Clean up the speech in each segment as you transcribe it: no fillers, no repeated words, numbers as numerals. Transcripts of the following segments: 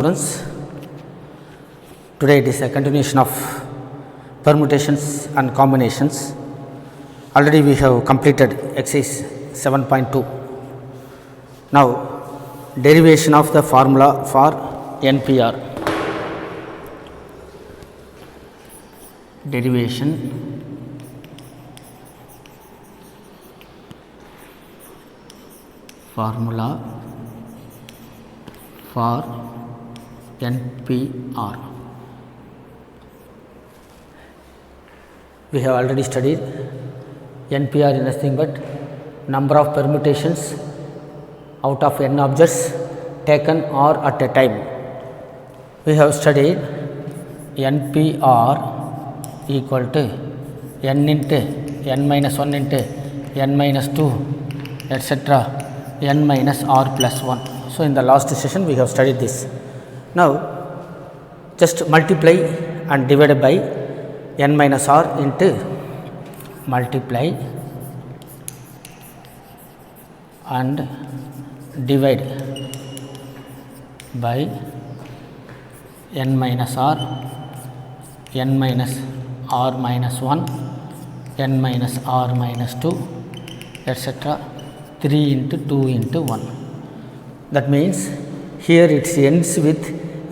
students. Today it is a continuation of permutations and combinations. Already we have completed exercise 7.2. Now derivation of the formula for NPR. Derivation formula for NPR. We have already studied NPR is nothing but number of permutations out of n objects taken or at a time. We have studied NPR equal to n into n minus 1 into n minus 2 etc. n minus r plus 1. So, in the last session we have studied this. Now, just multiply and divide by n minus r into multiply and divide by n minus r, n minus r minus 1, n minus r minus 2 etc. 3 into 2 into 1. That means here it ends with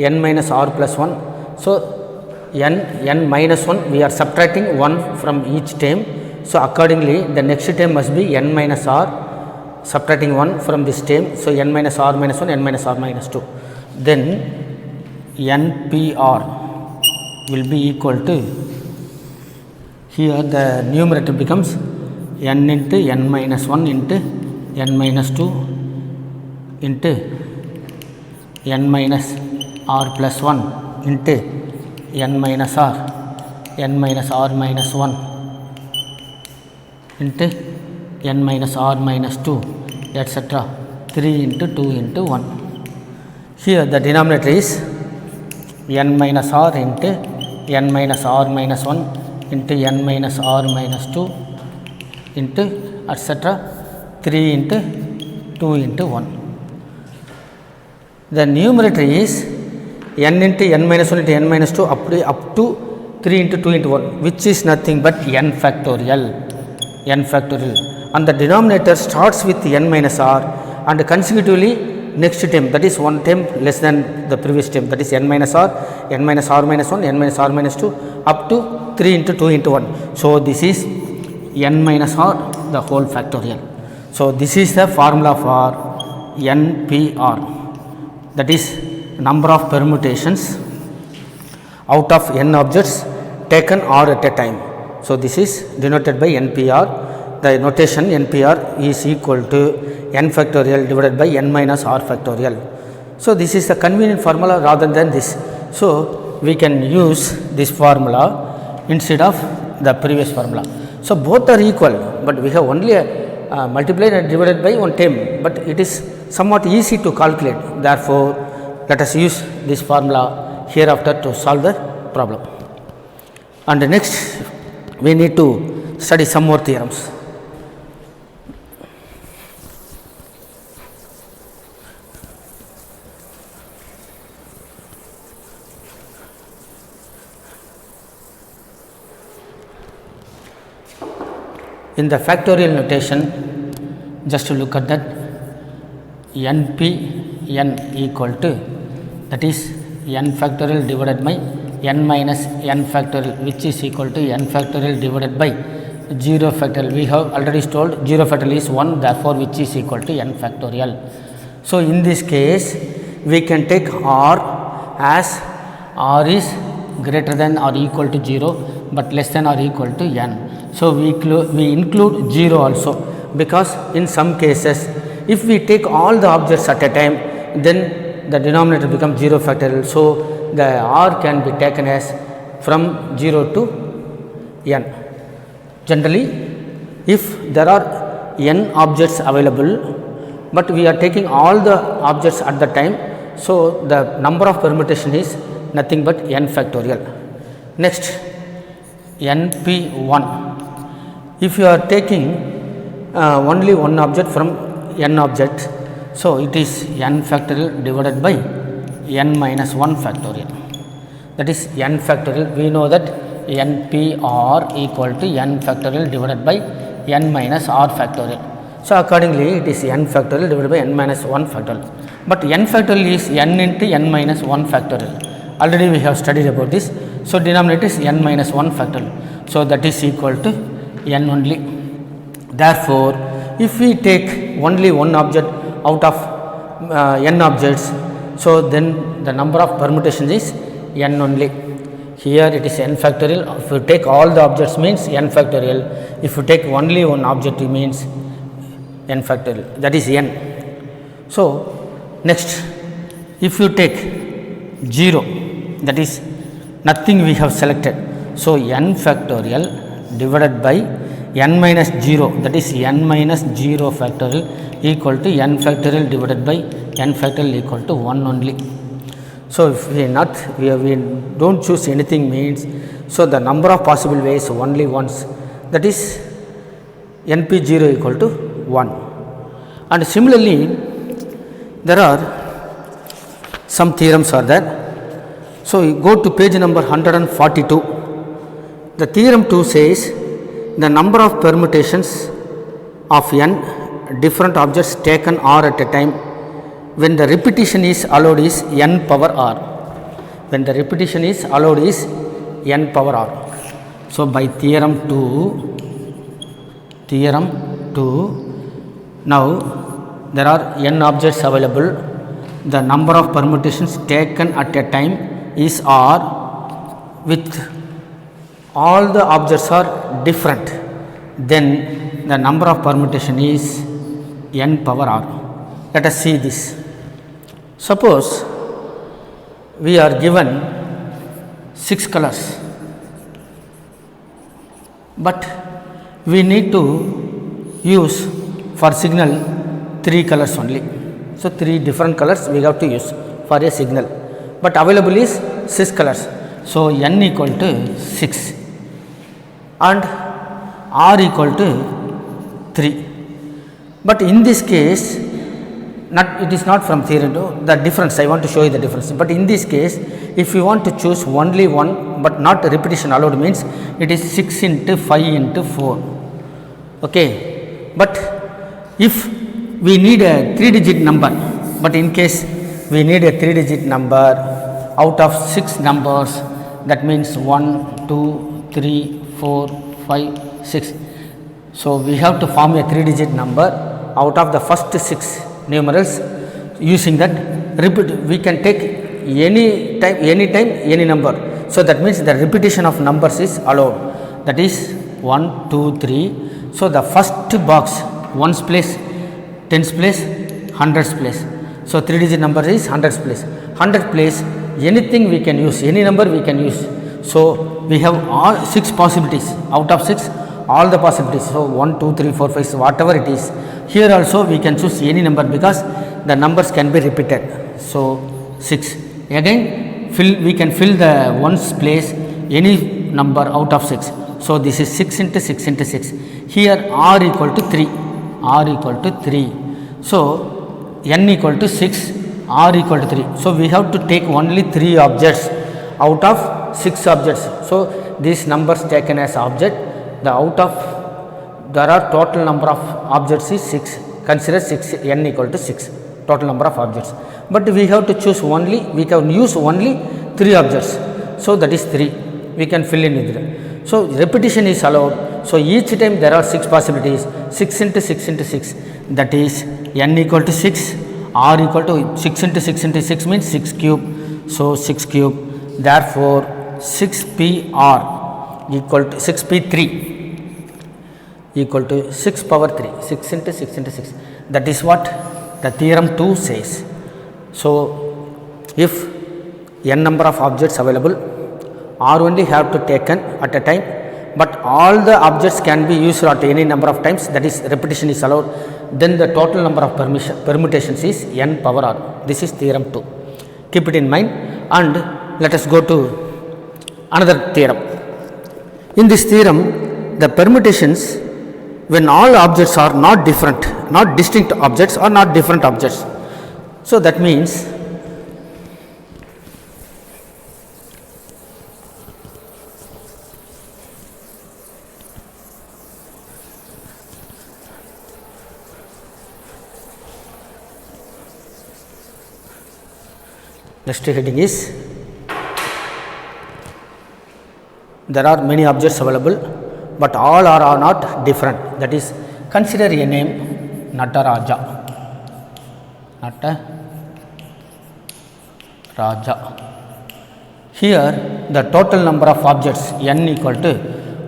n minus r plus 1. So, n minus 1 we are subtracting 1 from each term. So, accordingly the next term must be n minus r subtracting 1 from this term. So, n minus r minus 1, n minus r minus 2. Then NPR will be equal to, here the numerator becomes n into n minus 1 into n minus 2 into n minus r plus 1 into n minus r minus 1 into n minus r minus 2 etc. 3 into 2 into 1. Here the denominator is n minus r into n minus r minus 1 into n minus r minus 2 into etc. 3 into 2 into 1. The numerator is n into n minus 1 into n minus 2 up to 3 into 2 into 1, which is nothing but n factorial. And the denominator starts with n minus r and consecutively next term, that is one term less than the previous term, that is n minus r minus 1, n minus r minus 2 up to 3 into 2 into 1. So, this is n minus r the whole factorial. So, this is the formula for NPR, that is number of permutations out of n objects taken or at a time. So, this is denoted by NPR. The notation NPR is equal to n factorial divided by n minus r factorial. So, this is the convenient formula rather than this. So, we can use this formula instead of the previous formula. So, both are equal, but we have only multiplied and divided by one term, but it is somewhat easy to calculate. Therefore, let us use this formula hereafter to solve the problem. And next we need to study some more theorems. In the factorial notation, just to look at that, NPN equal to, that is n factorial divided by n minus n factorial, which is equal to n factorial divided by 0 factorial. We have already told 0 factorial is 1, therefore which is equal to n factorial. So, in this case we can take r as r is greater than or equal to 0, but less than or equal to n. So, we include 0 also, because in some cases if we take all the objects at a time, then the denominator becomes 0 factorial. So, the r can be taken as from 0 to n. Generally, if there are n objects available, but we are taking all the objects at the time, so the number of permutation is nothing but n factorial. Next, NP1. If you are taking only one object from n objects, so it is n factorial divided by n minus 1 factorial. That is n factorial. We know that NPR equal to n factorial divided by n minus r factorial. So accordingly, it is n factorial divided by n minus 1 factorial. But n factorial is n into n minus 1 factorial. Already we have studied about this. So denominator is n minus 1 factorial. So that is equal to n only. Therefore, if we take only one object out of n objects, so then the number of permutations is n only. Here it is n factorial. If you take all the objects means n factorial. If you take only one object, it means n factorial. That is n. So next, if you take 0, that is nothing we have selected. So n factorial divided by n minus 0, that is n minus 0 factorial equal to n factorial divided by n factorial equal to 1 only. So if we don't choose anything means, so the number of possible ways only once, that is np0 equal to 1. And similarly, there are some theorems are there. So you go to page number 142. The theorem 2 says the number of permutations of n different objects taken r at a time when the repetition is allowed is n power r. When the repetition is allowed is n power r. So by theorem 2, now there are n objects available. The number of permutations taken at a time is r with all the objects are different, then the number of permutation is n power r. Let us see this. Suppose we are given 6 colors, but we need to use for signal 3 colors only. So 3 different colors we have to use for a signal, but available is 6 colors. So n equal to 6 and r equal to 3. But in this case, it is not from theory, the difference I want to show you the difference. But in this case, if you want to choose only one but not repetition allowed means it is 6 into 5 into 4. Okay. But if we need a 3-digit number, but in case we need a 3-digit number out of 6 numbers, that means 1, 2, 3, 4, 5, 6. So we have to form a 3-digit number out of the first 6 numerals. Using that, we can take any time any number. So that means the repetition of numbers is allowed. That is 1, 2, 3. So the first box, 1's place, 10's place, 100's place. So 3-digit number is 100's place. 100 place, anything we can use, any number we can use. So we have all 6 possibilities. Out of 6, all the possibilities. So 1, 2, 3, 4, 5, whatever it is. Here also we can choose any number because the numbers can be repeated. So 6. Again, we can fill the 1's place any number out of 6. So this is 6 into 6 into 6. Here r equal to 3. R equal to 3. So n equal to 6, r equal to 3. So we have to take only 3 objects out of 6 objects. So these numbers taken as object, there are total number of objects is 6. Consider 6, n equal to 6, total number of objects. But we have to choose only, we can use only 3 objects. So that is 3. We can fill in with it. So repetition is allowed. So each time there are 6 possibilities. 6 into 6 into 6. That is n equal to 6, r equal to 6 into 6 into 6 means 6 cube. So 6 cube. Therefore 6pr equal to 6p3 equal to 6 power 3. 6 into 6 into 6. That is what the theorem 2 says. So if n number of objects available, r only have to taken at a time, but all the objects can be used at any number of times, that is repetition is allowed, then the total number of permutations is n power r. This is theorem 2. Keep it in mind, and let us go to another theorem. In this theorem, the permutations when all objects are not different, not distinct objects or not different objects. So that means Next heading is there are many objects available, but all are not different. That is, consider a name Nataraja. Nataraja. Here the total number of objects n equal to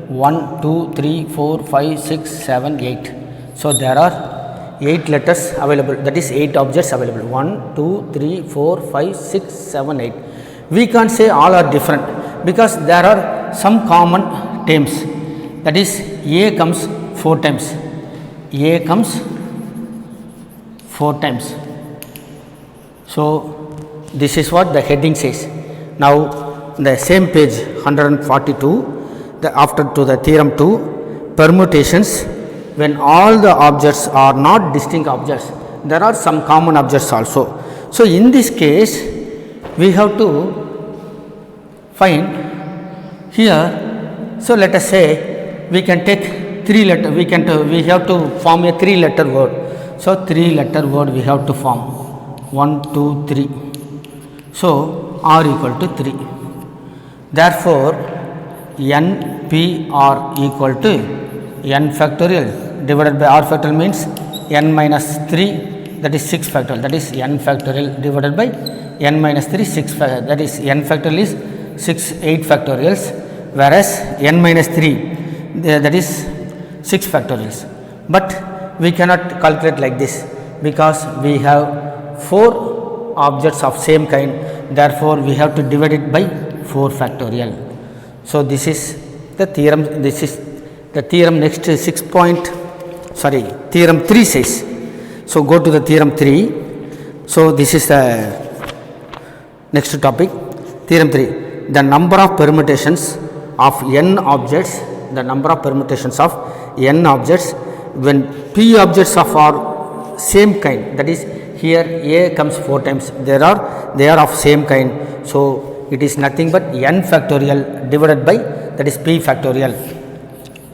1, 2, 3, 4, 5, 6, 7, 8. So there are 8 letters available, that is 8 objects available. 1, 2, 3, 4, 5, 6, 7, 8. We can't say all are different because there are some common terms. That is, A comes 4 times. A comes 4 times. So this is what the heading says. Now the same page 142, after to the theorem 2, permutations. When all the objects are not distinct objects, there are some common objects also. So in this case we have to find here. So let us say we can take 3 letter, we have to form a 3 letter word. So 3 letter word we have to form, 1, 2, 3. So r equal to 3. Therefore NPR equal to n factorial divided by r factorial means n minus 3, that is 6 factorial, that is n factorial divided by n minus 3, 6 factorial, that is n factorial is 8 factorials, whereas n minus 3 that is 6 factorials. But we cannot calculate like this because we have 4 objects of same kind, therefore we have to divide it by 4 factorial. So this is the theorem, this is the theorem. Next theorem 3 says. So go to the theorem 3. So this is the next topic. Theorem 3. The number of permutations of n objects, the number of permutations of n objects when p objects of are same kind, that is here A comes 4 times, they are of same kind. So it is nothing but n factorial divided by, that is p factorial.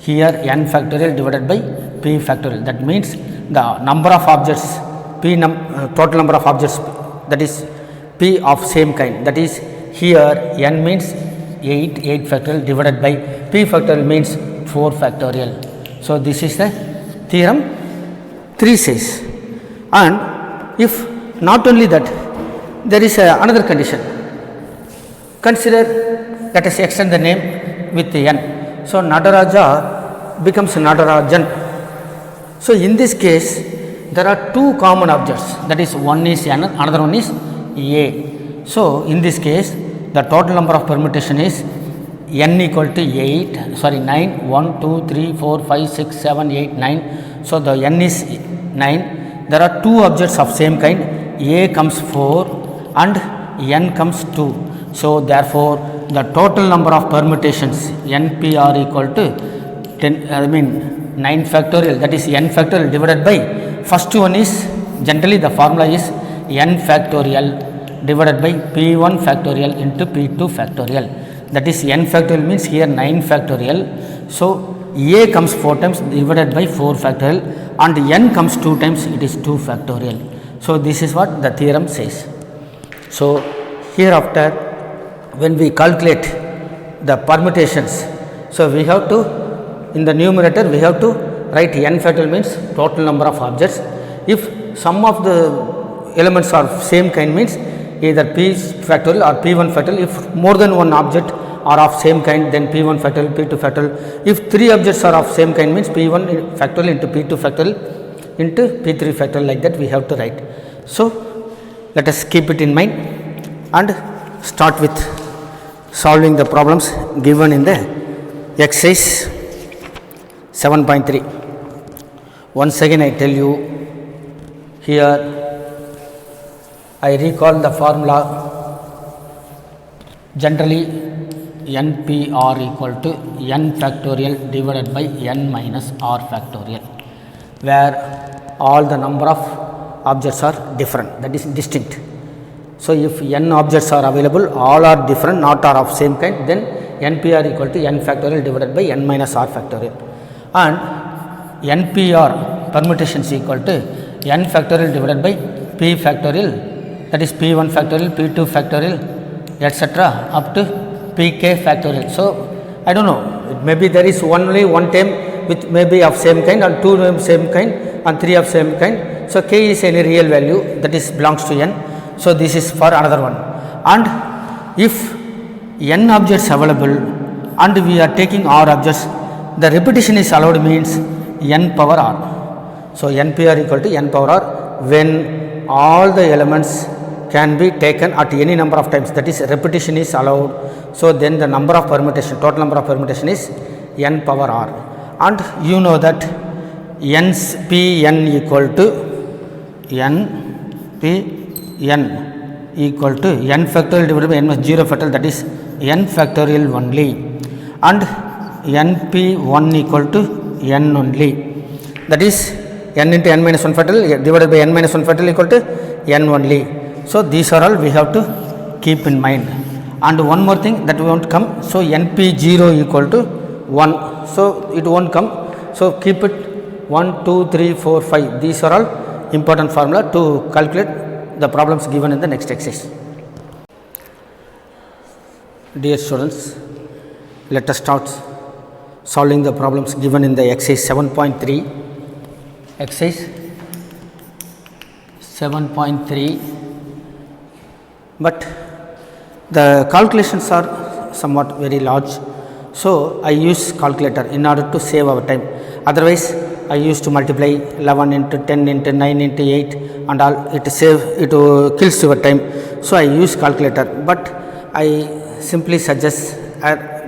Here n factorial divided by p factorial. That means the number of objects, total number of objects, that is p of same kind. That is here n means 8 factorial divided by p factorial means 4 factorial. So this is the theorem 3 says. And if not only that, there is another condition. Consider, let us extend the name with n. So Nataraja becomes Natarajan. So in this case there are 2 common objects, that is one is n, another one is A. So in this case the total number of permutation is n equal to 9, 1, 2, 3, 4, 5, 6, 7, 8, 9. So the n is 9. There are 2 objects of same kind, A comes 4 and n comes 2. So therefore the total number of permutations NPR equal to 9 factorial, that is n factorial divided by, first one is, generally the formula is n factorial divided by p1 factorial into p2 factorial, that is n factorial means here 9 factorial. So A comes 4 times divided by 4 factorial and n comes 2 times, it is 2 factorial. So this is what the theorem says. So hereafter when we calculate the permutations, so we have to, in the numerator we have to write n factorial means total number of objects. If some of the elements are same kind means either p factorial or p1 factorial. If more than one object are of same kind, then p1 factorial, p2 factorial. If 3 objects are of same kind means p1 factorial into p2 factorial into p3 factorial, like that we have to write. So let us keep it in mind and start with solving the problems given in the exercise 7.3. Once again I tell you, here I recall the formula. Generally NPR equal to n factorial divided by n minus r factorial, where all the number of objects are different, that is distinct. So if n objects are available, all are different, not are of same kind, then NPR equal to n factorial divided by n minus r factorial. And NPR permutations equal to n factorial divided by p factorial that is p1 factorial, p2 factorial, etc. up to pk factorial. So I don't know, maybe there is only one term with maybe of same kind and two of same kind and three of same kind. So k is any real value that is belongs to n. So this is for another one. And if n objects available and we are taking r objects, the repetition is allowed means n power r. So npr equal to n power r when all the elements can be taken at any number of times, that is repetition is allowed. So then the number of permutation, total number of permutation is n power r. And you know that Pn equal to Pn equal to n factorial divided by n minus 0 factorial, that is n factorial only, and np1 equal to n only, that is n into n minus 1 factorial divided by n minus 1 factorial equal to n only. So these are all we have to keep in mind. And one more thing that won't come, so np0 equal to 1, so it won't come. So keep it 1, 2, 3, 4, 5. These are all important formula to calculate the problems given in the next exercise. Dear students, let us start solving the problems given in the exercise 7.3. Exercise 7.3, but the calculations are somewhat very large. So I use calculator in order to save our time. Otherwise I used to multiply 11 into 10 into 9 into 8 and all, it kills your time. So I use calculator, but I simply suggest,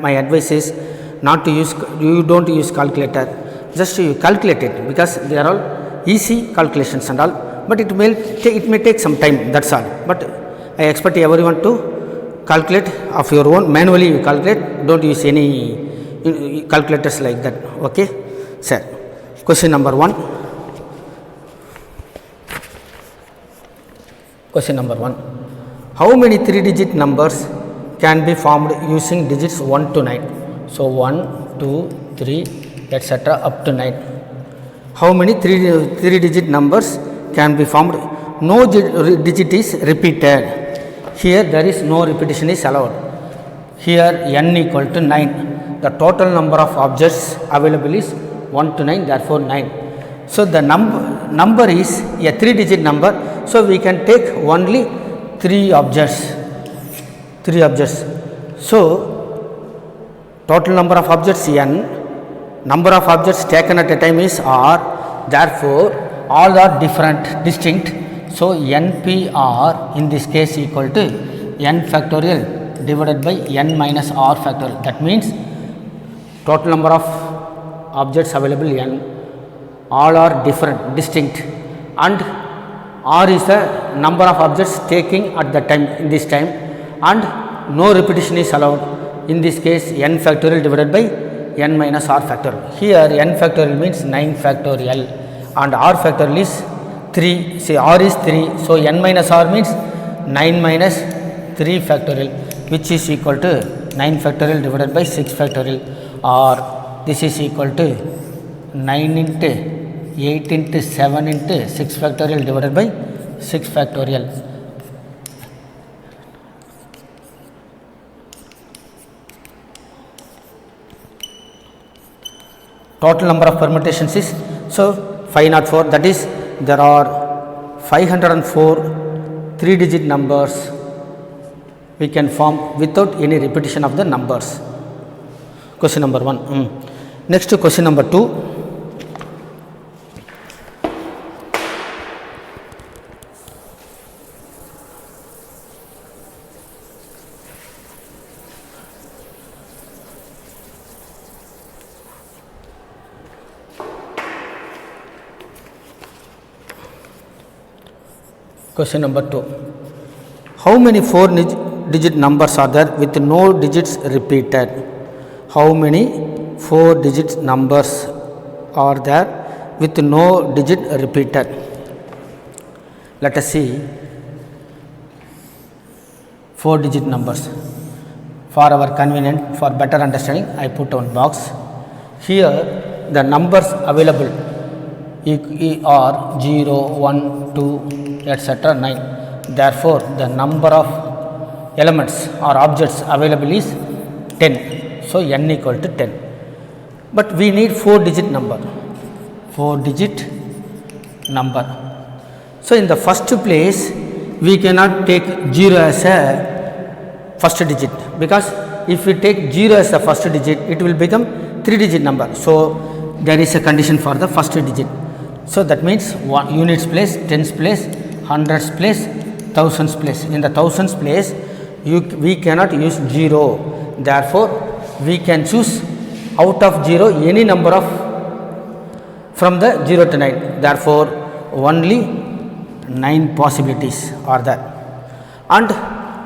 my advice is not to use, you don't use calculator, just you calculate it, because they are all easy calculations and all, but it may take some time, that's all. But I expect everyone to calculate of your own, manually you calculate, don't use any calculators like that. Okay, sir. Question number 1. Question number 1. How many 3-digit numbers can be formed using digits 1 to 9? So 1, 2, 3, etc. up to 9. How many 3-digit numbers can be formed? No digit is repeated. Here there is no repetition is allowed. Here n equal to 9. The total number of objects available is 1 to 9, therefore 9. So the number is a 3-digit number. So we can take only 3 objects. So total number of objects n, number of objects taken at a time is r, therefore all are distinct. So npr in this case equal to n factorial divided by n minus r factorial. That means total number of objects available n, all are distinct, and r is the number of objects taking at the time, in this time, and no repetition is allowed. In this case n factorial divided by n minus r factorial. Here n factorial means 9 factorial and r factorial is 3. Say r is 3, so n minus r means 9 minus 3 factorial, which is equal to 9 factorial divided by 6 factorial, or this is equal to 9 into 8 into 7 into 6 factorial divided by 6 factorial. Total number of permutations is, so 504, that is there are 504 3-digit numbers we can form without any repetition of the numbers. Question number 1. Next to question number 2. Question number 2. How many 4-digit numbers are there with no digits repeated? How many 4-digit numbers are there with no digit repeated? Let us see 4-digit numbers. For our convenience, for better understanding, I put one box. Here the numbers available are 0, 1, 2, etc. 9. Therefore, the number of elements or objects available is 10. So, n equal to 10. But we need 4-digit number. 4-digit number. So, in the first place, we cannot take 0 as a first digit, because if we take 0 as the first digit, it will become 3-digit number. So, there is a condition for the first digit. So, that means units place, tens place, hundreds place, thousands place. In the thousands place, we cannot use 0. Therefore, we can choose out of 0 any number of from the 0 to 9. Therefore, only 9 possibilities are there. And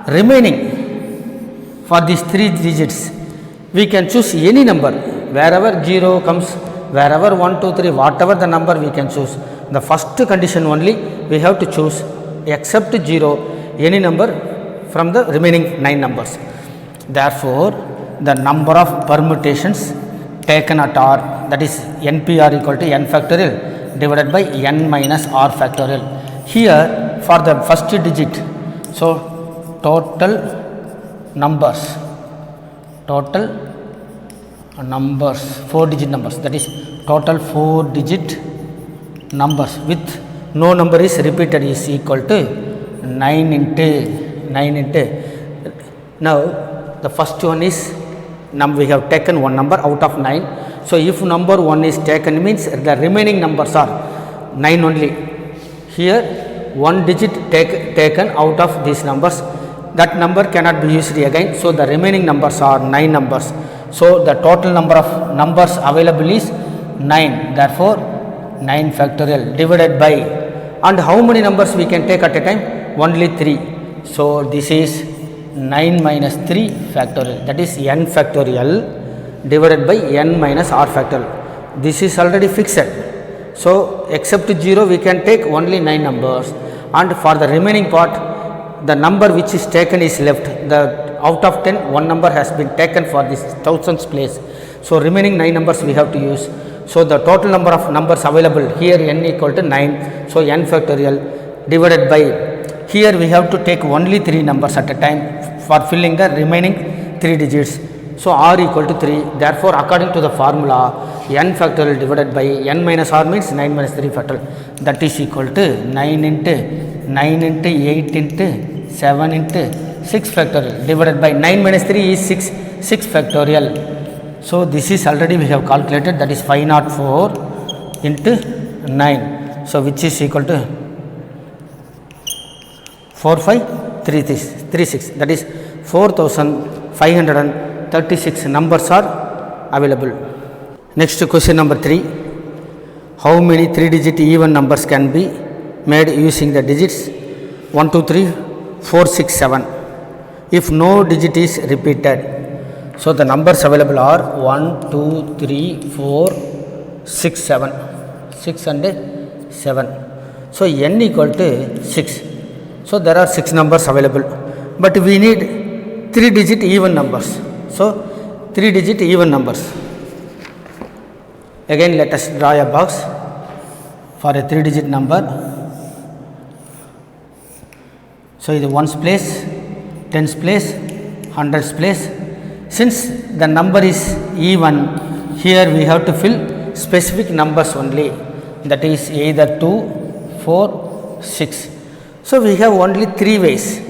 remaining for these 3 digits, we can choose any number. Wherever 0 comes, wherever 1, 2, 3, whatever the number we can choose. The first condition only we have to choose, except 0, any number from the remaining 9 numbers. Therefore, the number of permutations taken at R, that is NPR equal to n factorial divided by n minus R factorial. Here for the first digit, so total numbers, 4-digit numbers, that is total 4-digit numbers with no number is repeated is equal to 9 into. Now the first one is we have taken one number out of 9. So if number 1 is taken, means the remaining numbers are 9 only. Here 1 digit taken out of these numbers, that number cannot be used again. So the remaining numbers are 9 numbers. So the total number of numbers available is 9. Therefore 9 factorial divided by, and how many numbers we can take at a time? Only 3. So this is 9 minus 3 factorial, that is n factorial divided by n minus R factorial. This is already fixed. So except 0 we can take only 9 numbers, and for the remaining part, the number which is taken is left. The out of 10, one number has been taken for this thousands place. So remaining 9 numbers we have to use. So the total number of numbers available here, n equal to 9. So n factorial divided by, here we have to take only 3 numbers at a time for filling the remaining 3 digits. So R equal to 3. Therefore, according to the formula, n factorial divided by n minus R means 9 minus 3 factorial, that is equal to 9 into 8 into 7 into 6 factorial divided by 9 minus 3 is 6 factorial. So this is already we have calculated, that is 504 into 9. So which is equal to 4536, that is 4536 numbers are available. Next question number 3. How many 3-digit even numbers can be made using the digits 1, 2, 3, 4, 6, 7 if no digit is repeated? So the numbers available are 1, 2, 3, 4, 6, 7. 6 and 7. So n equal to 6. So there are 6 numbers available, but we need 3-digit even numbers. So 3-digit even numbers. Again let us draw a box for a 3-digit number. So in the ones place, tens place, hundreds place. Since the number is even, here we have to fill specific numbers only, that is either 2, 4, 6. So we have only 3 ways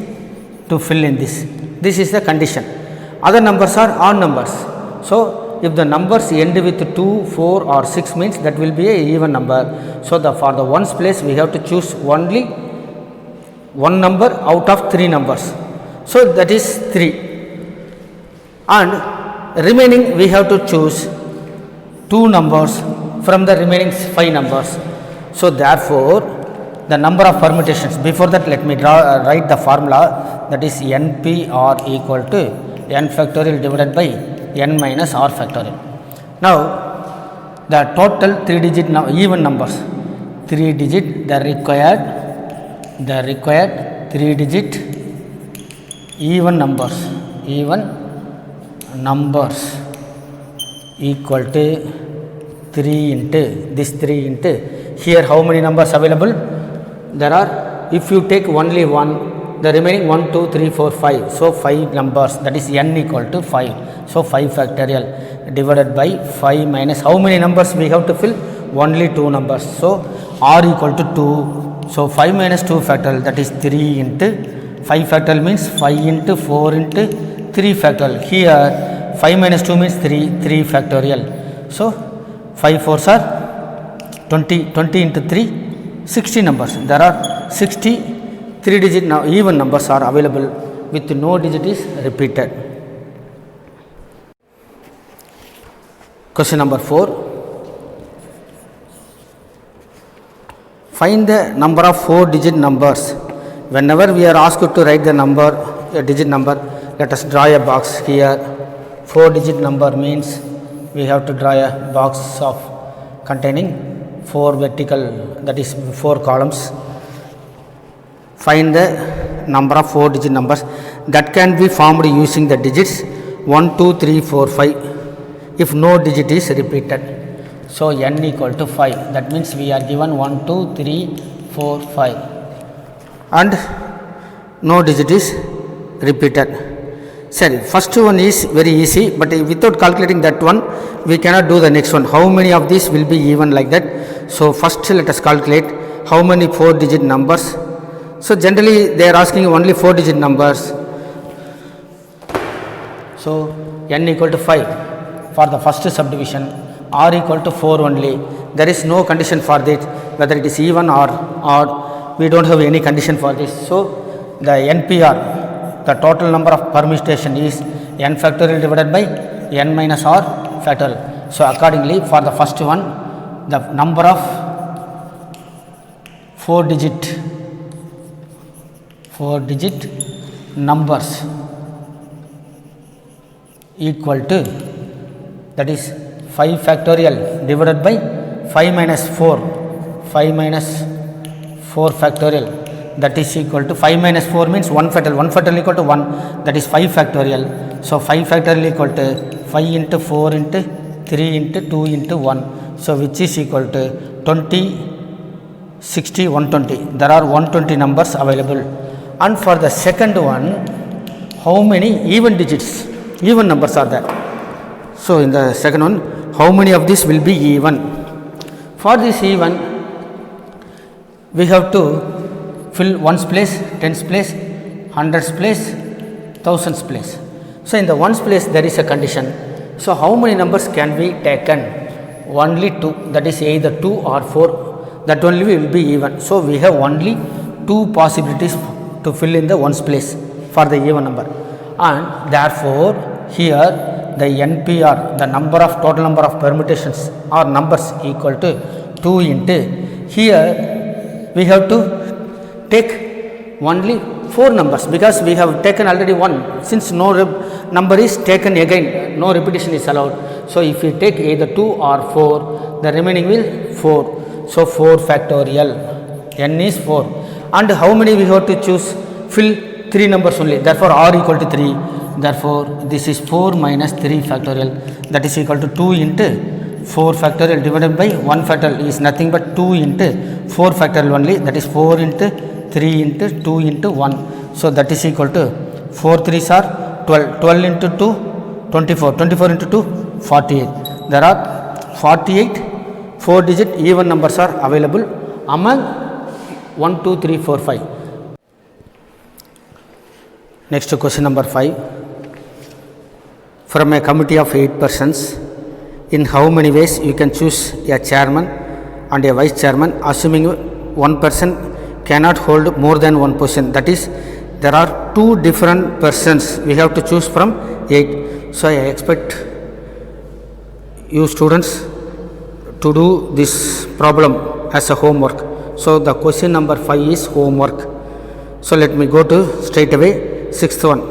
to fill in this. This is the condition. Other numbers are odd numbers. So if the numbers end with 2, 4 or 6 means that will be a even number. So for the ones place we have to choose only one number out of 3 numbers. So that is 3. And remaining we have to choose 2 numbers from the remaining 5 numbers. So therefore the number of permutations, before that let me write the formula, that is NPR equal to n factorial divided by n minus R factorial. Now the total 3-digit even numbers, 3-digit the required 3-digit even numbers equal to 3 into this 3 into, here how many numbers available? There are if you take only 1, the remaining 1, 2, 3, 4, 5. So 5 numbers, that is n equal to 5. So 5 factorial divided by 5 minus how many numbers we have to fill? Only 2 numbers. So r equal to 2. So 5 minus 2 factorial, that is 3 into 5 factorial means 5 into 4 into 3 factorial. Here 5 minus 2 means 3 factorial. So 5 fours are 20, 20 into 3, 60 numbers. There are 60 3-digit even numbers are available with no digit is repeated. Question number 4. Find the number of 4-digit numbers. Whenever we are asked to write the number, a digit number, let us draw a box here. 4-digit number means we have to draw a box of containing 4 vertical, that is 4 columns. Find the number of 4-digit numbers that can be formed using the digits 1, 2, 3, 4, 5 if no digit is repeated. So n equal to 5. That means we are given 1, 2, 3, 4, 5 and no digit is repeated. Sorry, first one is very easy, but without calculating that one we cannot do the next one. How many of these will be even like that? So first let us calculate how many 4-digit numbers. So generally they are asking only 4-digit numbers. So n equal to 5 for the first subdivision, r equal to 4 only. There is no condition for this, whether it is even or odd. We don't have any condition for this. So the NPR, the total number of permutation is n factorial divided by n minus r factorial. So accordingly for the first one, the number of 4-digit numbers equal to, that is 5 factorial divided by 5 minus 4 factorial, that is equal to 5 minus 4 means 1 factorial equal to 1, that is 5 factorial. So 5 factorial equal to 5 into 4 into 3 into 2 into 1, so which is equal to 20, 60, 120. There are 120 numbers available. And for the second one, how many even numbers are there? So in the second one, how many of these will be even? For this even, we have to fill ones place, tens place, hundreds place, thousands place. So in the ones place there is a condition. So how many numbers can be taken? Only 2, that is either 2 or 4, that only will be even. So we have only 2 possibilities to fill in the ones place for the even number, and therefore here the NPR, the total number of permutations or numbers equal to 2 into, here we have to take only 4 numbers because we have taken already 1. Since no number is taken again, no repetition is allowed. So if we take either 2 or 4, the remaining will 4. So 4 factorial, n is 4. And how many we have to choose? Fill 3 numbers only. Therefore r equal to 3. Therefore this is 4 minus 3 factorial, that is equal to 2 into 4 factorial divided by 1 factorial is nothing but 2 into 4 factorial only, that is 4 into 3 into 2 into 1. So that is equal to 4 3s are 12, 12 into 2 24, 24 into 2 48. There are 48 4-digit even numbers are available among 1, 2, 3, 4, 5. Next question number 5. From a committee of 8 persons, in how many ways you can choose a chairman and a vice chairman, assuming one person cannot hold more than one position, that is there are 2 different persons we have to choose from 8. So I expect you students to do this problem as a homework. So the question number 5 is homework. So let me go to straight away 6th one.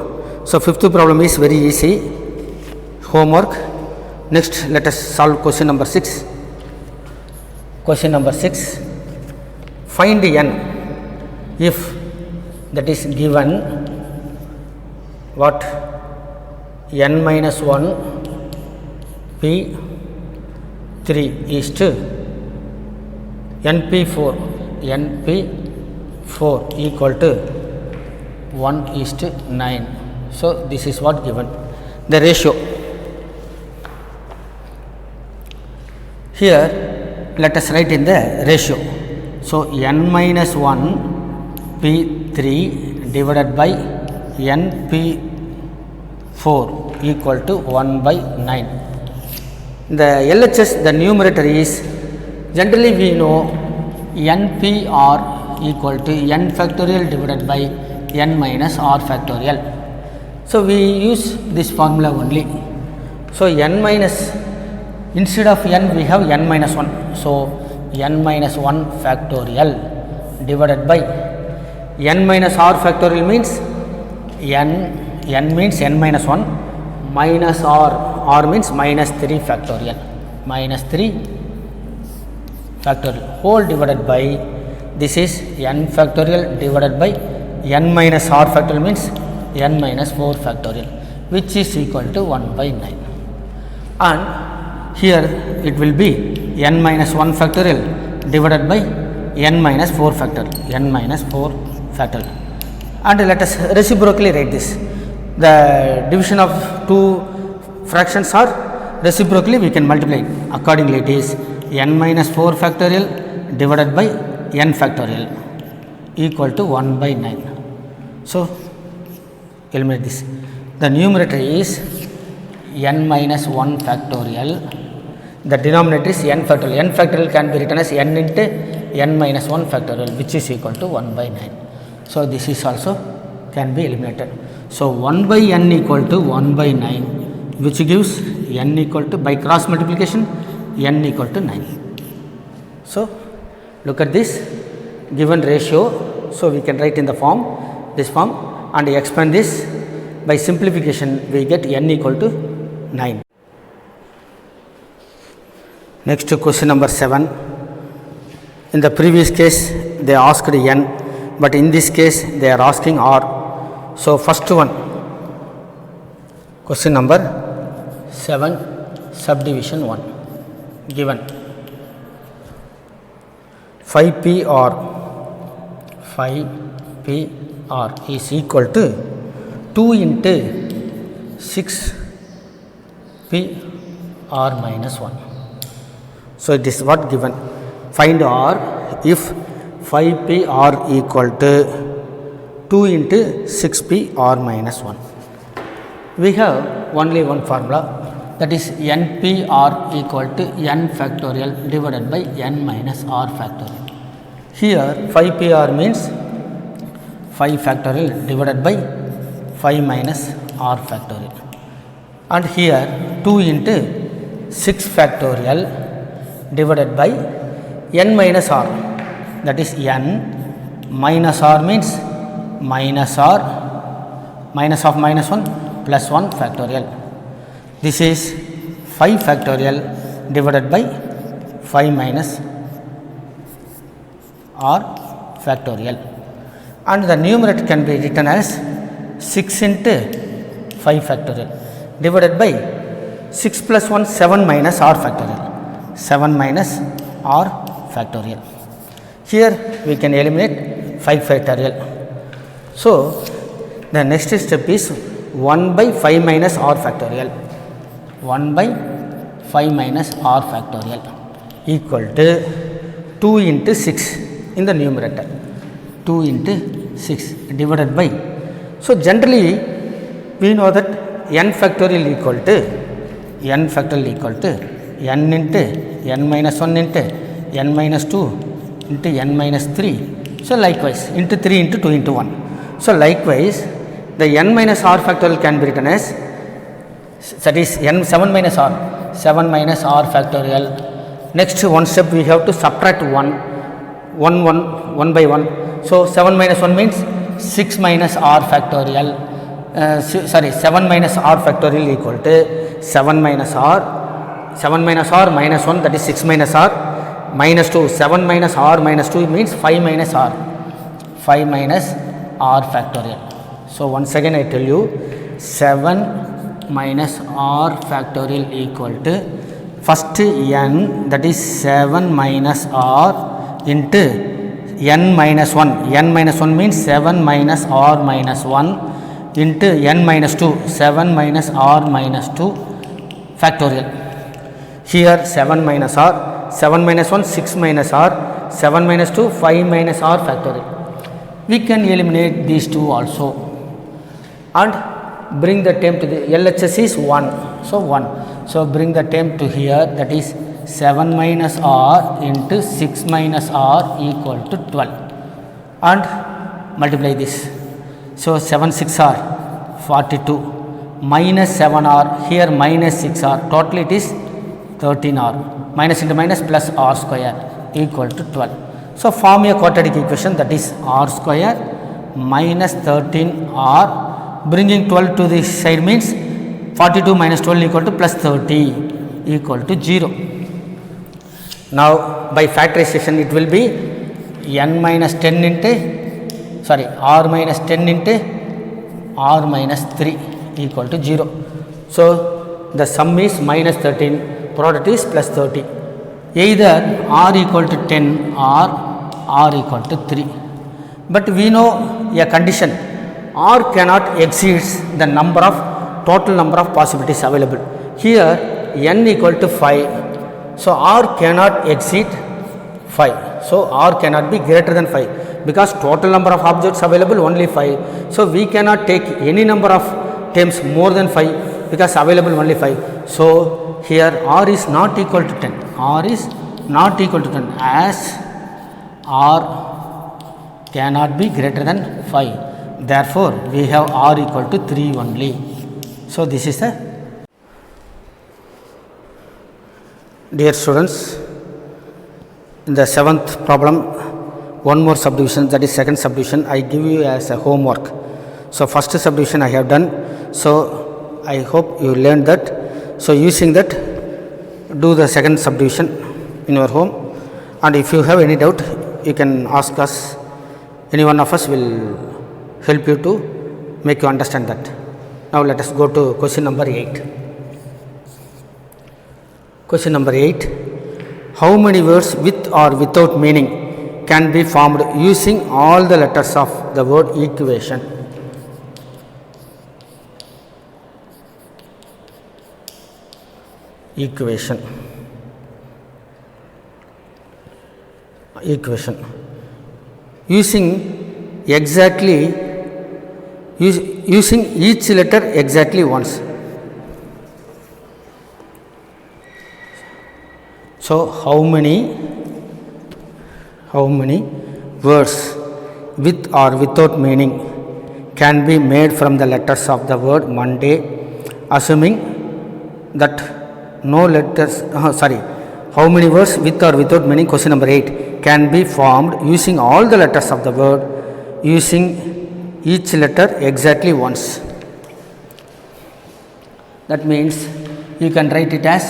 So 5th problem is very easy, homework. Next let us solve question number 6. Question number 6, find n if that is given what n minus 1 p 3 is to np4 4 equal to 1:9. So this is what given, the ratio. Here let us write in the ratio. So n minus 1 p3 divided by n p4 equal to 1/9. The LHS, the numerator is, generally we know NPR equal to n factorial divided by n minus r factorial. So we use this formula only. So n minus, instead of n we have n minus 1. So n minus 1 factorial divided by n minus r factorial means n means n minus 1 minus r means minus 3 factorial, minus 3 factorial whole divided by, this is n factorial divided by n minus r factorial means n minus 4 factorial, which is equal to 1/9. And here it will be n minus 1 factorial divided by n minus 4 factorial, n minus 4 factorial. And let us reciprocally write this. The division of two fractions are reciprocally we can multiply. Accordingly it is n minus 4 factorial divided by n factorial equal to 1/9. So eliminate this. The numerator is n minus 1 factorial, the denominator is n factorial. N factorial can be written as n into n minus 1 factorial, which is equal to 1/9. So this is also can be eliminated. So 1/n equal to 1/9, which gives n equal to, by cross multiplication, n equal to 9. So look at this given ratio. So we can write in the form, this form, and expand this. By simplification we get n equal to 9. Next question number 7. In the previous case they asked n, but in this case they are asking r. So first one, question number 7, subdivision 1, given 5PR is equal to 2 into 6PR minus 1. So it is what given. Find R if 5PR equal to 2 into 6PR minus 1. We have only one formula, that is NPR equal to n factorial divided by n minus r factorial. Here 5PR means 5 factorial divided by 5 minus r factorial, and here 2 into 6 factorial divided by n minus r, that is n minus r means minus r, minus of minus 1 plus 1 factorial. This is 5 factorial divided by 5 minus r factorial, and the numerator can be written as 6 into 5 factorial divided by 6 plus 1 7 minus r factorial, 7 minus r factorial. Here we can eliminate 5 factorial. So the next step is 1 by 5 minus r factorial, 1 by 5 minus r factorial equal to 2 into 6 in the numerator, 2 into 6 divided by. So generally we know that n factorial equal to n into n minus 1 into n minus 2 into n minus 3. So likewise into 3 into 2 into 1. So likewise the n minus r factorial can be written as, that is n 7 minus r factorial. Next one step we have to subtract 1 by 1. So 7 minus 1 means 6 minus r factorial, 7 minus r factorial equal to 7 minus r minus 1, that is 6 minus r minus 2, 7 minus r minus 2 means 5 minus r, 5 minus r factorial. So once again I tell you, 7 minus r factorial equal to first n, that is 7 minus r into n minus 1. n minus 1 means 7 minus r minus 1 into n minus 2. 7 minus r minus 2 factorial. Here 7 minus r, 7 minus 1, 6 minus r, 7 minus 2, 5 minus r factorial. We can eliminate these two also and bring the term to the LHS is 1. So 1. So bring the term to here, that is 7 minus r into 6 minus r equal to 12 and multiply this. So 7 6 r 42 minus 7 r, here minus 6 r, total it is 13 r, minus into minus plus r square equal to 12. So form a quadratic equation, that is r square minus 13 r, bringing 12 to this side means 42 minus 12 equal to plus 30 equal to 0. Now by factorization it will be n minus 10 into r minus 10 into r minus 3 equal to 0. So the sum is minus 13, product is plus 30. Either r equal to 10 or r equal to 3. But we know a condition, r cannot exceed the number of total number of possibilities available. Here n equal to 5. So r cannot exceed 5. So r cannot be greater than 5 because total number of objects available only 5. So we cannot take any number of terms more than 5 because available only 5. So here r is not equal to 10. R is not equal to 10 as r cannot be greater than 5. Therefore we have r equal to 3 only. So this is the. Dear students, in the 7th problem, one more subdivision, that is second subdivision, I give you as a homework. So first subdivision I have done, so I hope you learned that. So using that, do the second subdivision in your home, and if you have any doubt you can ask us. Any one of us will help you to make you understand that. Now let us go to question number 8. Question number 8. How many words with or without meaning can be formed using all the letters of the word equation? Equation. Using each letter exactly once. So how many words with or without meaning can be made from the letters of the word Monday, assuming that no letters, how many words with or without meaning, question number 8, can be formed using all the letters of the word, using each letter exactly once. That means you can write it as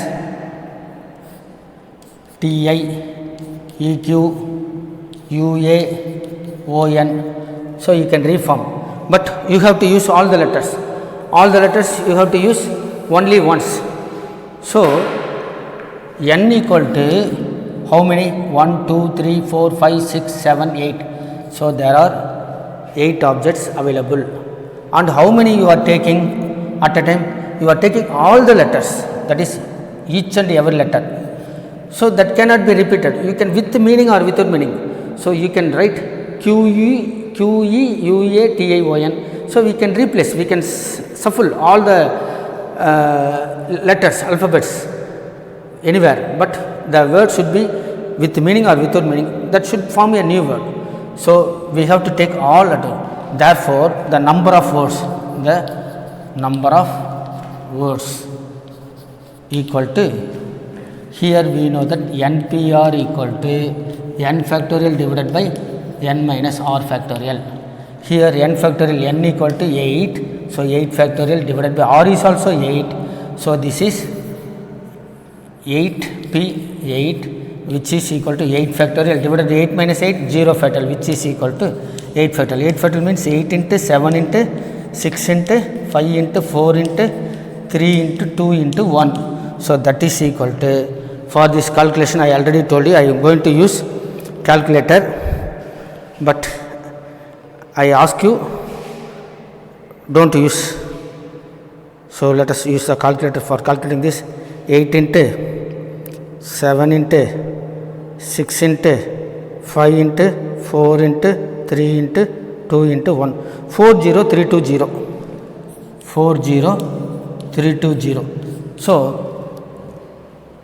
TI, EQ, UA, ON. So you can reform, but you have to use all the letters. All the letters you have to use only once. So n equal to how many? 1, 2, 3, 4, 5, 6, 7, 8. So there are 8 objects available. And how many you are taking at a time? You are taking all the letters, that is each and every letter. So that cannot be repeated. You can with meaning or without meaning. So you can write QE, UA, TION. So we can replace, we can shuffle all the letters, alphabets anywhere, but the word should be with meaning or without meaning. That should form a new word. So we have to take all letters. Therefore the number of words equal to, here we know that NPR equal to n factorial divided by n minus r factorial. Here n factorial, n equal to 8. So 8 factorial divided by r is also 8. So this is 8p8, which is equal to 8 factorial divided by 8 minus 8, 0 factorial, which is equal to 8 factorial. 8 factorial means 8 into 7 into 6 into 5 into 4 into 3 into 2 into 1. So that is equal to, for this calculation I already told you I am going to use calculator. but I ask you don't use. So let us use the calculator for calculating this. 8 into 7 into 6 into 5 into 4 into 3 into 2 into 1, 40320, 40320. So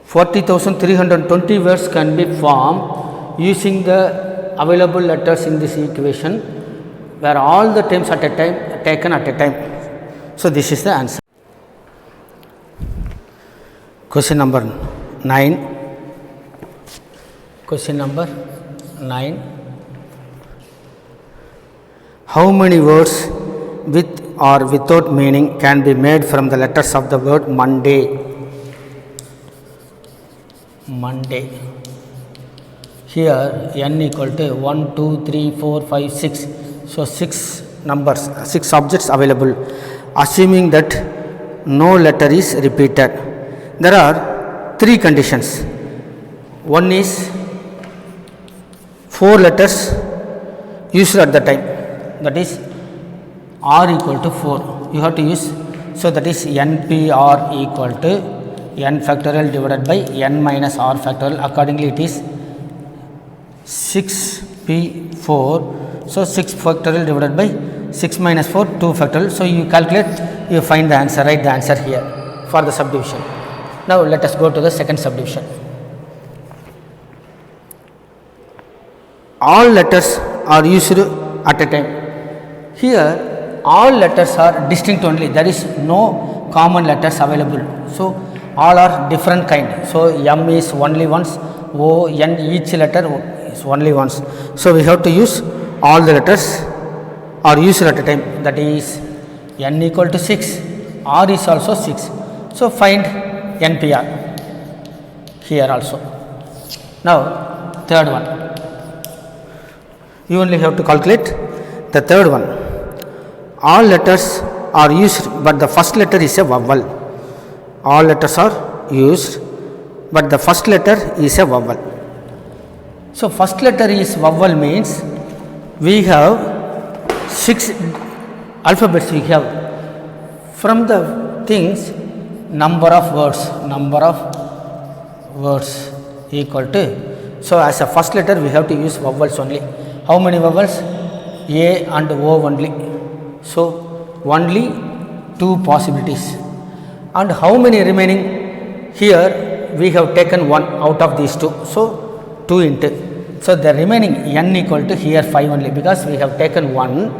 40,320 words can be formed using the available letters in this equation, where all the terms at a time taken at a time. So this is the answer. Question number 9. Question number 9. How many words with or without meaning can be made from the letters of the word Monday? Monday. Here n equal to 1, 2, 3, 4, 5, 6. So 6 numbers, 6 objects available. Assuming that no letter is repeated, there are 3 conditions. One is 4 letters used at the time, that is r equal to 4 you have to use. So that is npr equal to n factorial divided by n minus r factorial. Accordingly it is 6p4. So 6 factorial divided by 6 minus 4, 2 factorial. So you calculate, you find the answer, write the answer here for the subdivision. Now let us go to the second subdivision. All letters are used at a time. Here all letters are distinct only, there is no common letters available. So all are different kind. So m is only once, o, n, each letter is only once. So we have to use all the letters are used at a time, that is n equal to 6, r is also 6. So find npr here also. Now third one, you only have to calculate the third one. All letters are used but the first letter is a vowel. All letters are used but the first letter is a vowel. So first letter is vowel means we have 6 alphabets we have. From the things, number of words equal to, so as a first letter we have to use vowels only. How many vowels? A and O only. So only 2 possibilities. And how many remaining? Here we have taken 1 out of these 2. So 2 into. So the remaining n equal to here 5 only, because we have taken 1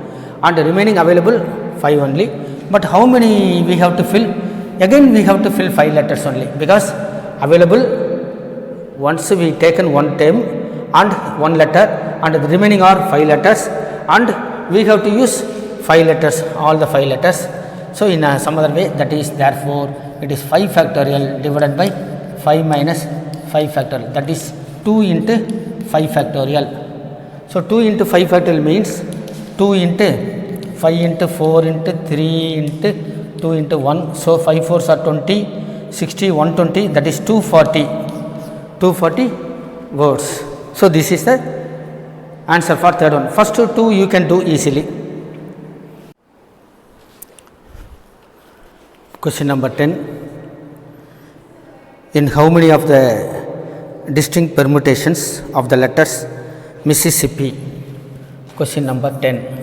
and remaining available 5 only. But how many we have to fill? Again we have to fill 5 letters only, because available once we taken 1 term and 1 letter and the remaining are 5 letters, and we have to use 5 letters, all the 5 letters. So in some other way, that is therefore it is 5 factorial divided by 5 minus 5 factorial, that is 2 into 5 factorial. So 2 into 5 factorial means 2 into 5 into 4 into 3 into 2 into 1. So 5 4s are 20, 60, 120, that is 240 words. So this is the answer for third one. First 2 you can do easily. Question number 10. In how many of the distinct permutations of the letters Mississippi? Question number 10.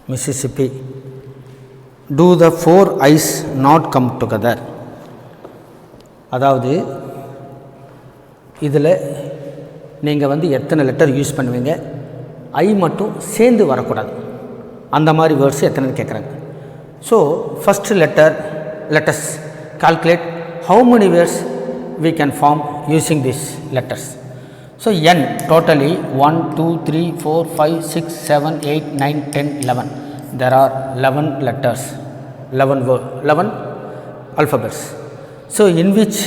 Mississippi. Do the 4 I's not come together? அதாவது இதில் நீங்கள் எத்தனை letter use பண்ணுவீங்க, ஐ மட்டும் சேர்ந்து வரக்கூடாது, அந்த மாதிரி வேர்ட்ஸ் எத்தனைன்னு கேட்குறாங்க. So first let us calculate how many words we can form using these letters. So n totally 1, 2, 3, 4, 5, 6, 7, 8, 9, 10, 11. There are 11 letters, 11 alphabets. So in which,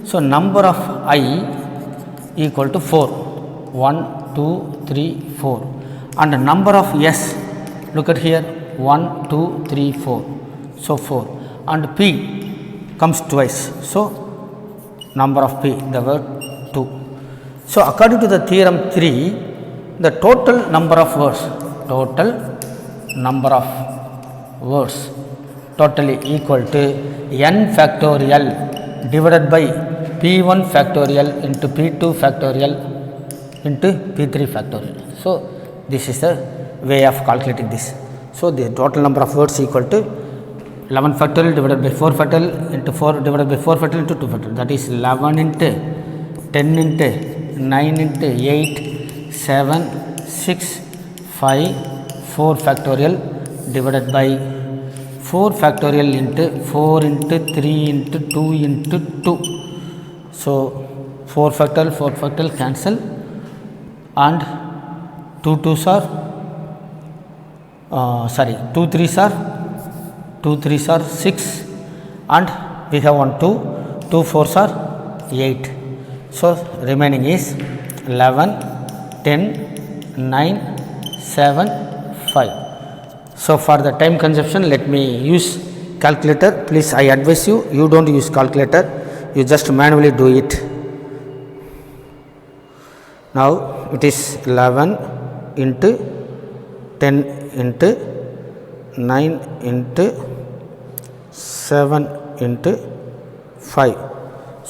so number of I equal to 4, 1, 2, 3, 4, and number of S, look at here, 1, 2, 3, 4, so 4, and P comes twice. So, number of p, the word 2. So, according to the theorem 3, the total number of words totally equal to n factorial divided by p1 factorial into p2 factorial into p3 factorial. So, this is the way of calculating this. So, the total number of words equal to 11 factorial divided by 4 factorial into 4 divided by 4 factorial into 2 factorial, that is 11 into 10 into 9 into 8 7 6 5 4 factorial divided by 4 factorial into 4 into 3 into 2 into 2. So, 4 factorial cancel and 2 2s are 2 3s are 6 and we have 1 2, 2 4s are 8. So, remaining is 11, 10, 9, 7, 5. So, for the time consumption, let me use calculator. Please, I advise you, you don't use calculator, you just manually do it. Now, it is 11 into 10 into 9 into 7 into 5.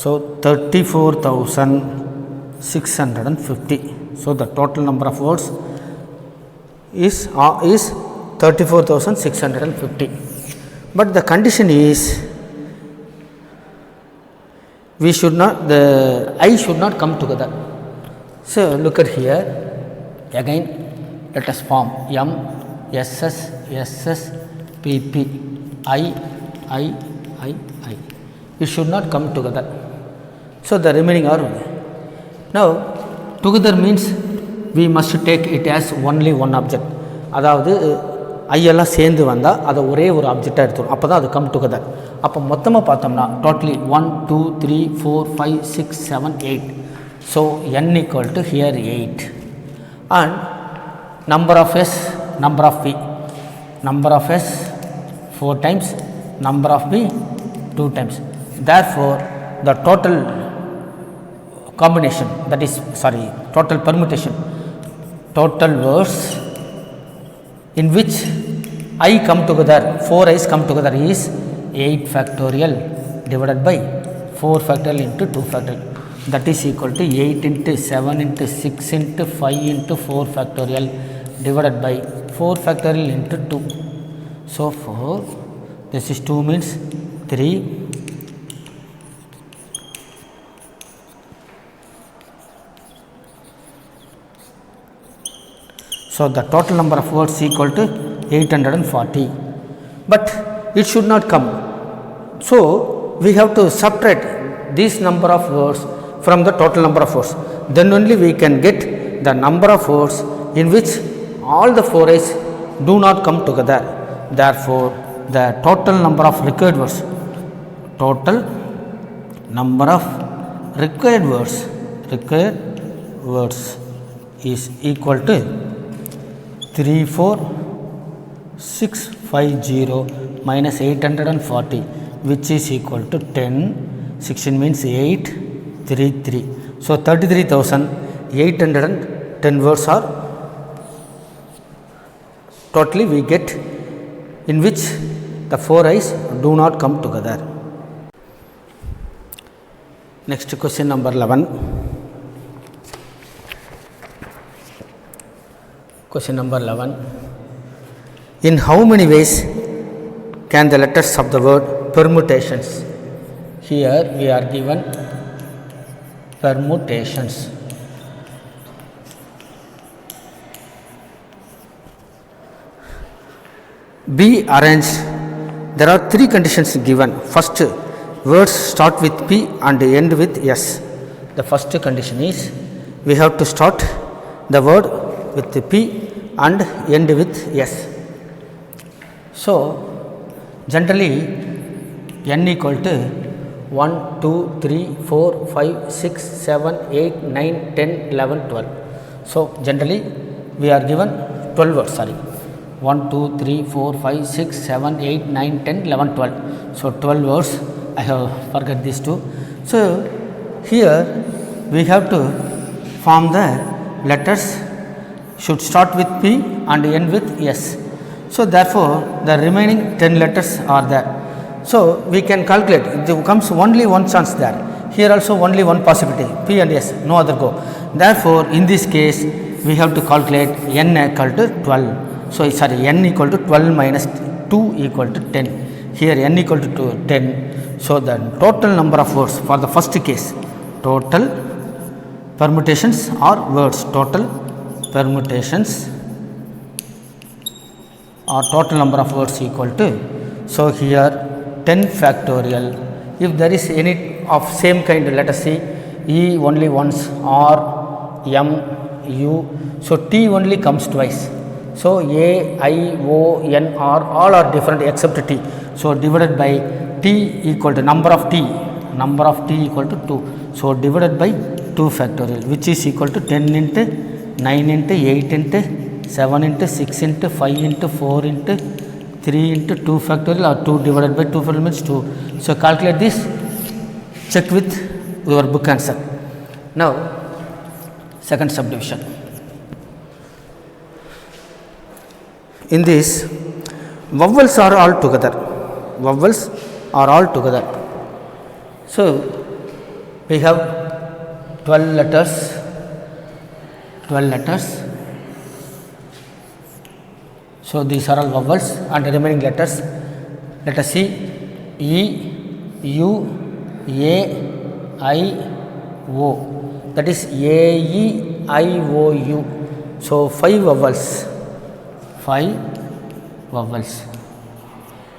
So, 34,650. So, the total number of words is 34,650. But the condition is we should not, the I should not come together. So, look at here again, let us form M, SS, SS, PP, I. It should not come together. So, the remaining are now together means we must take it as only one object. அதாவது ஐ எல்லாம் சேர்ந்து வந்தால் அதை ஒரே ஒரு ஆப்ஜெக்டாக எடுத்துரும், அப்போ தான் அது கம் டுகெதர். அப்போ மொத்தமாக பார்த்தோம்னா totally 1 2 3 4 5 6 7 8. So n equal to here 8 and number of s, number of p, number of s 4 times, number of p 2 times. Therefore, the total combination, that is total permutation, total words in which I come together, 4 i's come together is 8 factorial divided by 4 factorial into 2 factorial, that is equal to 8 into 7 into 6 into 5 into 4 factorial divided by 4 factorial into 2. So, 4, this is 2 means 3, so the total number of words equal to 840, but it should not come. So, we have to subtract this number of words from the total number of words, then only we can get the number of words in which all the 4 i's do not come together. Therefore, the total number of required words, total number of required words is equal to 34650 minus 840, which is equal to 10, 16 means 8, 33. So, 33,810 words are totally we get, in which the 4 i's do not come together. Next question number 11. Question number 11. In how many ways can the letters of the word permutations? Here we are given permutations. Be arranged. There are 3 conditions given. First, words start with P and end with S. The first condition is we have to start the word with P and end with S. So, generally n equal to 1, 2, 3, 4, 5, 6, 7, 8, 9, 10, 11, 12. So, generally we are given 12 words, 1, 2, 3, 4, 5, 6, 7, 8, 9, 10, 11, 12. So, 12 words I have forgot these two. So here we have to form the letters should start with P and end with S. So therefore the remaining 10 letters are there. So we can calculate, there comes only one chance there. Here also only one possibility, P and S, no other go. Therefore in this case we have to calculate n equal to 12. So sorry, n equal to 12 minus 2 equal to 10. Here n equal to 10. So the total number of words for the first case, total permutations or words, total permutations or total number of words equal to, so here 10 factorial. If there is any of same kind, let us see E only once or M, U, so T only comes twice. So A, I, O, N, R all are different except T. So divided by T equal to number of T equal to 2. So divided by 2 factorial, which is equal to 10 into 9 into 8 into 7 into 6 into 5 into 4 into 3 into 2 factorial, or 2 divided by 2 factorial means 2. So calculate this, check with your book answer. Now second subdivision. In this, vowels are all together. Vowels are all together. So we have 12 letters. 12 letters. So these are all vowels and the remaining letters. Let us see E, U, A, I, O. That is A, E, I, O, U. So 5 vowels. 5 vowels.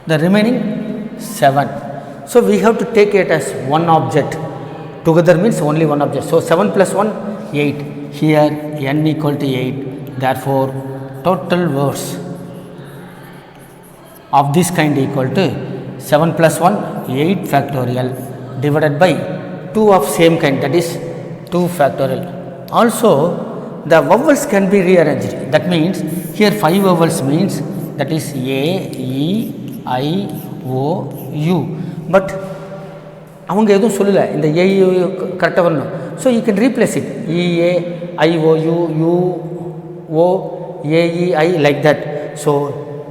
The remaining 7. So we have to take it as one object. Together means only one object. So 7 plus 1, 8. Here n equal to 8. Therefore total words of this kind equal to 7 plus 1, 8 factorial divided by 2 of same kind, that is 2 factorial. Also the vowels can be rearranged. That means here 5 vowels means that is A, E, I, O, U. But அவங்க எதுவும் சொல்லல இந்த A, U கரெக்டாக வரணும். So you can replace it. E, A, I, O, U, U, O, A, E, I, like that. So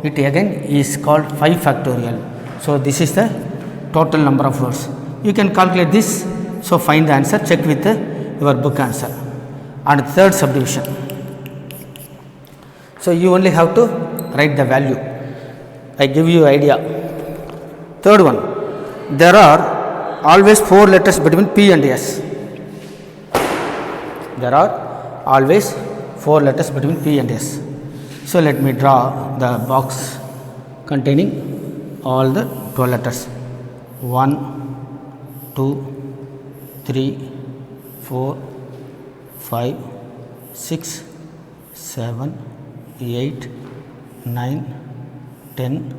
it again is called 5 factorial. So this is the total number of words. You can calculate this. So find the answer, check with your book answer. And third subdivision. So you only have to write the value. I give you idea. Third one, there are always 4 letters between P and S. There are always 4 letters between P and S. So let me draw the box containing all the 12 letters. 1, 2, 3, 4, 5, 6, 7, 8, 9, 10,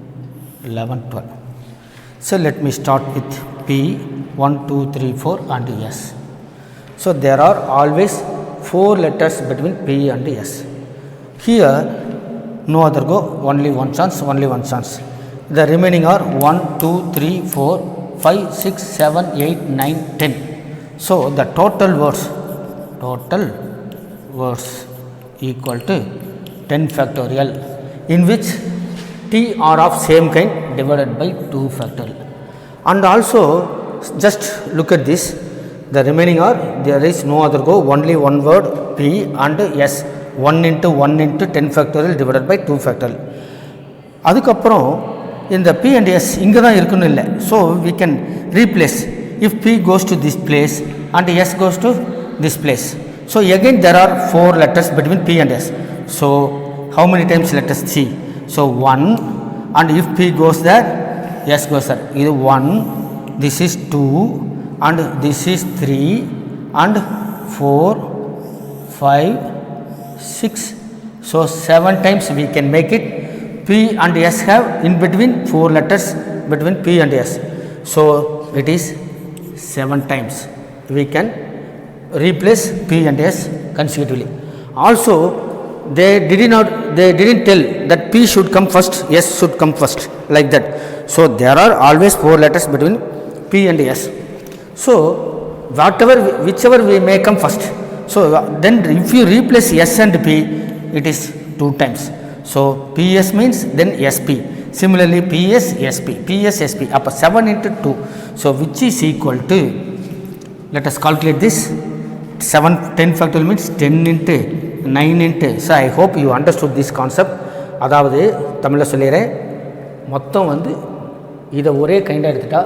11, 12. So let me start with P, 1, 2, 3, 4 and S. So there are always 4 letters between P and S. Here no other go, only one chance, only one chance. The remaining are 1, 2, 3, 4, 5, 6, 7, 8, 9, 10. So the total words equal to 10 factorial, in which T are of same kind divided by 2 factorial. And also just look at this, the remaining are, there is no other go, only one word P and S, 1 into 1 into 10 factorial divided by 2 factorial. அதுக்கப்புறம் இந்த P and S இங்கே தான் இருக்கணும் இல்லை. So we can replace, if P goes to this place and S goes to this place. So again there are 4 letters between P and S. So how many times let us see. So 1, and if P goes there, S goes there. This 1, this is 2, and this is 3, and 4, 5, 6. So 7 times we can make it. P and S have in between 4 letters between P and S. So it is 7 times we can replace P and S consecutively. Also they didn't tell that P should come first, S should come first, like that. So there are always 4 letters between P P and S. So whichever we may come first. So then if you replace S and P, it is 2 times. So PS means then SP. Similarly PS, SP, PS, SP, up 7 into 2. So which is equal to, let us calculate this. 7, 10 factorial means 10 into 9 into. So I hope you understood this concept. அதாவது தமிழில் சொல்லிடுறேன், மொத்தம் வந்து இதை ஒரே கைண்டாக எடுத்துட்டா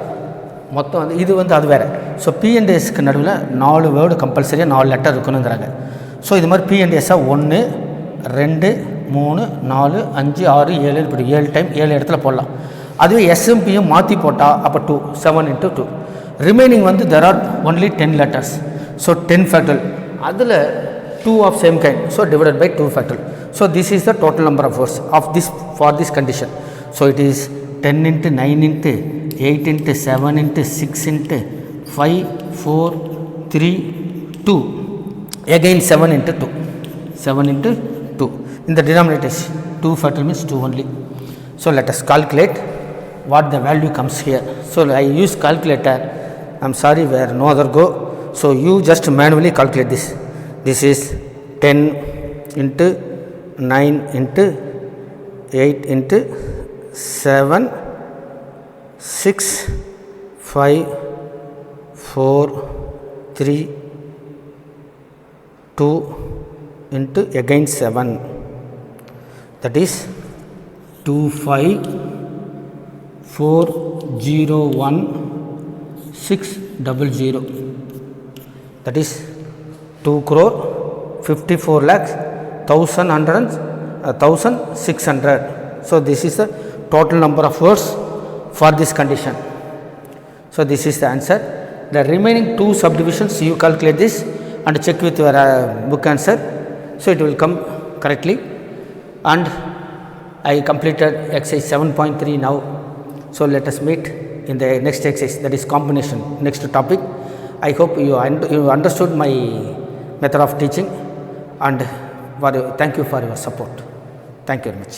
மொத்தம் வந்து இது வந்து அது வேறு. ஸோ P&Sக்கு நடுவில் 4 வேர்டு கம்பல்சரியாக 4 லெட்டர் இருக்கணுங்கிறாங்க. ஸோ இது மாதிரி P&Sஸாக 1 2 3 4 5 6 7 இப்படி 7 டைம் 7 இடத்துல போடலாம். அதுவே எஸ்எம்பியும் மாற்றி போட்டால் அப்போ 2, 7 into 2. ரிமைனிங் வந்து there are only 10 letters. So 10 factorial. அதில் 2 of same kind. So divided by 2 factorial. So this is the total number of words of this for this condition. So it is 10 into 9 into 8 into 7 into 6 into 5, 4, 3, 2. Again 7 into 2. 7 into 2. In the denominator is 2 factorial means 2 only. So let us calculate what the value comes here. So I use calculator. I am sorry, where no other go. So you just manually calculate this. This is 10 into 9 into 8 into 7, 6, 5, 4, 3, 2 into again 7. That is 25,401,600. That is 2,54,1,600. So this is the total number of words for this condition. So this is the answer. The remaining 2 subdivisions you calculate this and check with your book answer. So it will come correctly. And I completed exercise 7.3 now. So let us meet in the next exercise, that is combination, next topic. I hope you understood my method of teaching, and thank you for your support. Thank you very much.